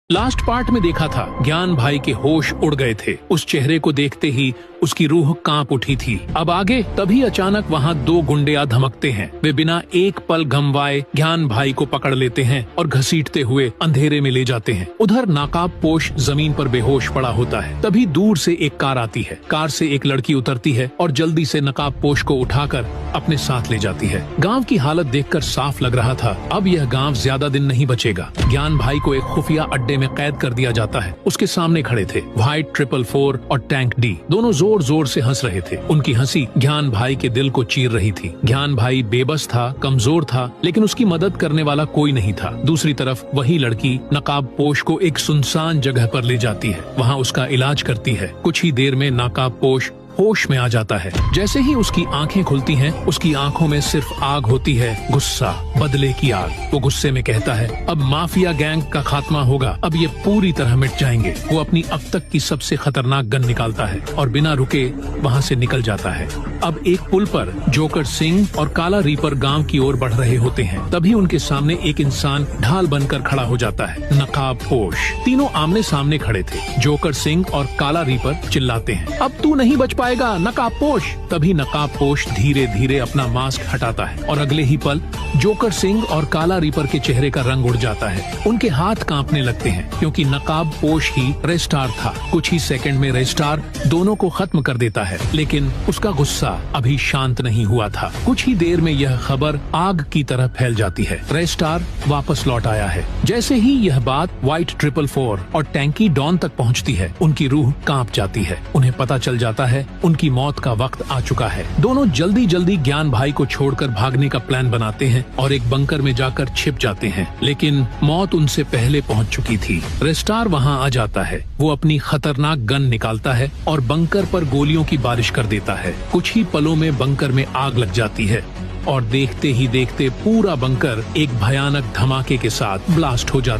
Last part में देखा था ज्ञान भाई के होश उड़ गए थे। उस चेहरे को देखते ही उसकी रूह कांप उठी थी। अब आगे तभी अचानक वहाँ दो गुंडे आ धमकते हैं। वे बिना एक पल गंवाए ज्ञान भाई को पकड़ लेते हैं और घसीटते हुए अंधेरे में ले जाते हैं। उधर नकाबपोश जमीन पर बेहोश पड़ा होता है। तभी दूर से एक कार आती है। कार से एक लड़की उतरती है और जल्दी से नकाबपोश को उठाकर अपने साथ ले जाती है। गाँव की हालत देखकर साफ लग रहा था अब यह गाँव ज्यादा दिन नहीं बचेगा। ज्ञान भाई को एक खुफिया अड्डे में कैद कर दिया जाता है। उसके सामने खड़े थे व्हाइट 444 और टैंक डी। दोनों जोर जोर से हंस रहे थे। उनकी हंसी ज्ञान भाई के दिल को चीर रही थी। ज्ञान भाई बेबस था, कमजोर था, लेकिन उसकी मदद करने वाला कोई नहीं था। दूसरी तरफ वही लड़की नकाबपोश को एक सुनसान जगह पर ले जाती है। वहाँ उसका इलाज करती है। कुछ ही देर में नकाबपोश होश में आ जाता है। जैसे ही उसकी आंखें खुलती हैं, उसकी आंखों में सिर्फ आग होती है, गुस्सा, बदले की आग। वो गुस्से में कहता है अब माफिया गैंग का खात्मा होगा, अब ये पूरी तरह मिट जाएंगे। वो अपनी अब तक की सबसे खतरनाक गन निकालता है और बिना रुके वहाँ से निकल जाता है। अब एक पुल पर जोकर सिंह और काला रीपर गांव की ओर बढ़ रहे होते हैं। तभी उनके सामने एक इंसान ढाल बनकर खड़ा हो जाता है, नकाबपोश। तीनों आमने सामने खड़े थे। जोकर सिंह और काला रीपर चिल्लाते हैं अब तू नहीं बच पाएगा नकाबपोश। तभी नकाबपोश धीरे धीरे अपना मास्क हटाता है और अगले ही पल जोकर सिंह और काला रीपर के चेहरे का रंग उड़ जाता है। उनके हाथ कांपने लगते हैं क्योंकि नकाबपोश ही रेस्टार था। कुछ ही सेकंड में रेस्टार दोनों को खत्म कर देता है, लेकिन उसका गुस्सा अभी शांत नहीं हुआ था। कुछ ही देर में यह खबर आग की तरह फैल जाती है। रेस्टार वापस लौट आया है। जैसे ही यह बात व्हाइट 444 और टैंकी डॉन तक पहुँचती है, उनकी रूह कांप जाती है। उन्हें पता चल जाता है उनकी मौत का वक्त आ चुका है। दोनों जल्दी जल्दी ज्ञान भाई को छोड़कर भागने का प्लान बनाते हैं और एक बंकर में जाकर छिप जाते हैं, लेकिन मौत उनसे पहले पहुंच चुकी थी। रेस्टार वहां आ जाता है। वो अपनी खतरनाक गन निकालता है और बंकर पर गोलियों की बारिश कर देता है। कुछ ही पलों में बंकर में आग लग जाती है और देखते ही देखते पूरा बंकर एक भयानक धमाके के साथ ब्लास्ट हो जाता है।